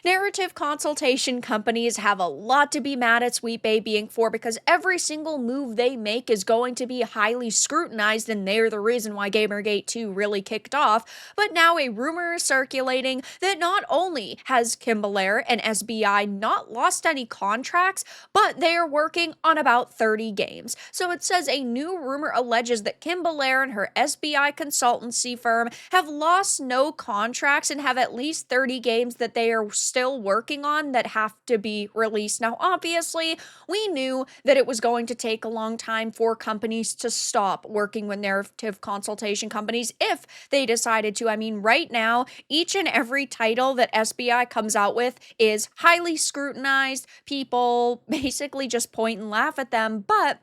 Narrative consultation companies have a lot to be mad at Sweet Babying for because every single move they make is going to be highly scrutinized, and they're the reason why Gamergate 2 really kicked off. But now a rumor is circulating that not only has Kim Belair and SBI not lost any contracts, but they are working on about 30 games. So it says a new rumor alleges that Kim Belair and her SBI consultancy firm have lost no contracts and have at least 30 games that they are still working on that have to be released. Now, obviously, we knew that it was going to take a long time for companies to stop working with narrative consultation companies if they decided to. I mean, right now, each and every title that SBI comes out with is highly scrutinized. People basically just point and laugh at them, but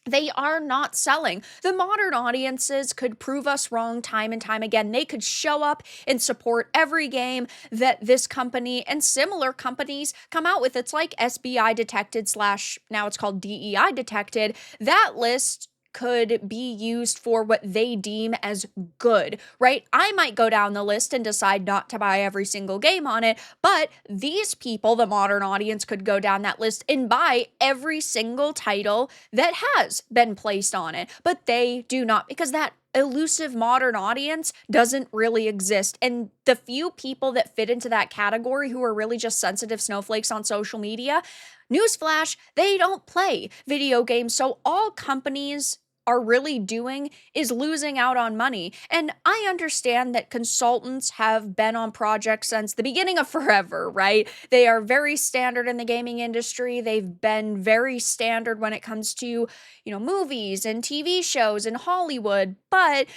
they are not selling. The modern audiences could prove us wrong time and time again. They could show up and support every game that this company and similar companies come out with. It's like SBI detected / now it's called DEI detected. That list could be used for what they deem as good, right? I might go down the list and decide not to buy every single game on it, but these people, the modern audience, could go down that list and buy every single title that has been placed on it, but they do not, because that elusive modern audience doesn't really exist. And the few people that fit into that category who are really just sensitive snowflakes on social media, newsflash, they don't play video games. So all companies are really doing is losing out on money. And I understand that consultants have been on projects since the beginning of forever, right? They are very standard in the gaming industry. They've been very standard when it comes to, movies and TV shows in Hollywood. But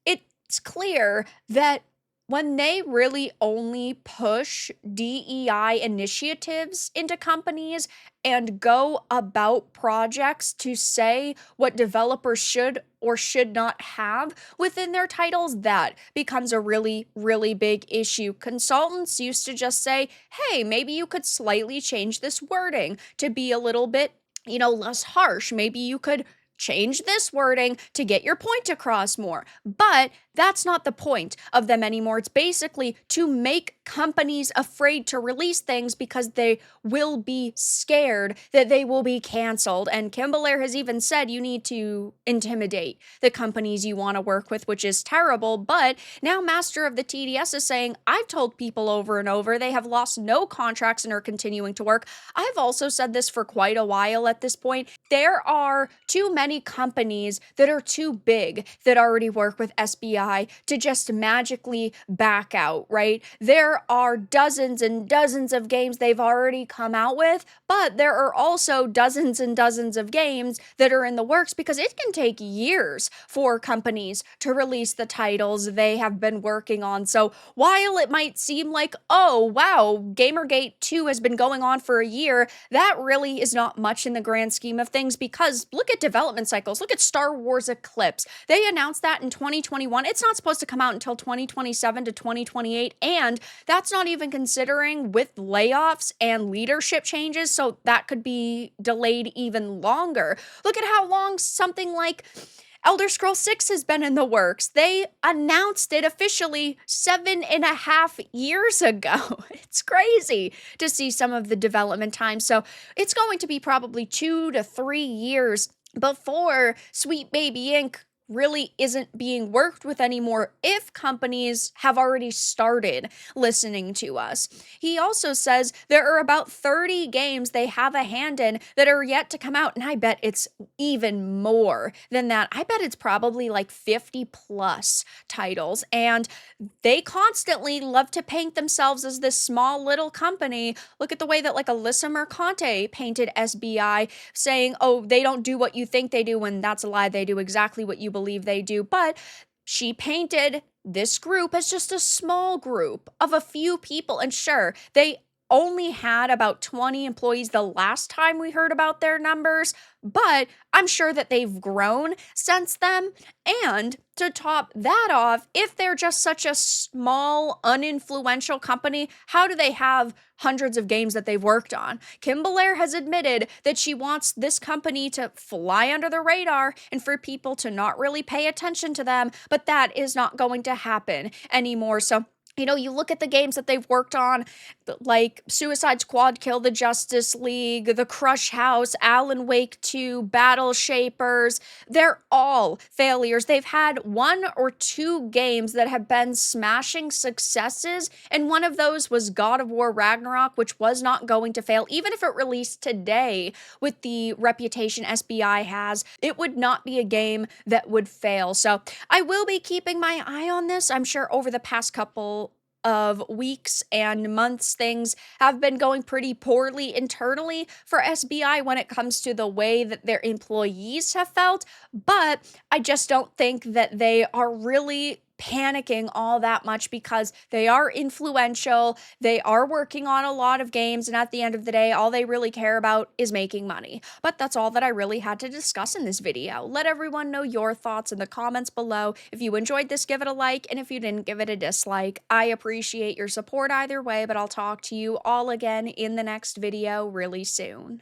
it's clear that when they really only push DEI initiatives into companies and go about projects to say what developers should or should not have within their titles, that becomes a really, really big issue. Consultants used to just say, hey, maybe you could slightly change this wording to be a little bit, less harsh. Maybe you could change this wording to get your point across more. But that's not the point of them anymore. It's basically to make companies afraid to release things because they will be scared that they will be canceled. And Kim Belair has even said you need to intimidate the companies you want to work with, which is terrible. But now Master of the TDS is saying, I've told people over and over they have lost no contracts and are continuing to work. I've also said this for quite a while at this point. There are too many companies that are too big that already work with SBI to just magically back out, right? There are dozens and dozens of games they've already come out with, but there are also dozens and dozens of games that are in the works because it can take years for companies to release the titles they have been working on. So while it might seem like, oh, wow, Gamergate 2 has been going on for a year, that really is not much in the grand scheme of things because look at development cycles. Look at Star Wars Eclipse. They announced that in 2021. It's not supposed to come out until 2027 to 2028, and that's not even considering with layoffs and leadership changes, so that could be delayed even longer. Look at how long something like Elder Scrolls 6 has been in the works. They announced it officially 7.5 years ago. It's crazy to see some of the development time. So it's going to be probably 2 to 3 years before Sweet Baby Inc. really isn't being worked with anymore if companies have already started listening to us. He also says there are about 30 games they have a hand in that are yet to come out, and I bet it's even more than that. I bet it's probably like 50 plus titles, and they constantly love to paint themselves as this small little company. Look at the way that like Alyssa Mercante painted SBI, saying, oh, they don't do what you think they do, when that's a lie. They do exactly what you believe they do. But she painted this group as just a small group of a few people. And sure, they only had about 20 employees the last time we heard about their numbers, but I'm sure that they've grown since then. And to top that off, if they're just such a small, uninfluential company, how do they have hundreds of games that they've worked on? Kim Belair has admitted that she wants this company to fly under the radar and for people to not really pay attention to them, but that is not going to happen anymore. So You look at the games that they've worked on, like Suicide Squad, Kill the Justice League, The Crush House, Alan Wake 2, Battle Shapers. They're all failures. They've had one or two games that have been smashing successes, and one of those was God of War Ragnarok, which was not going to fail. Even if it released today with the reputation SBI has, it would not be a game that would fail. So I will be keeping my eye on this. I'm sure over the past couple of weeks and months, things have been going pretty poorly internally for SBI when it comes to the way that their employees have felt. But I just don't think that they are really panicking all that much because they are influential. They are working on a lot of games. And at the end of the day, all they really care about is making money. But that's all that I really had to discuss in this video. Let everyone know your thoughts in the comments below. If you enjoyed this, give it a like. And if you didn't, give it a dislike. I appreciate your support either way, but I'll talk to you all again in the next video really soon.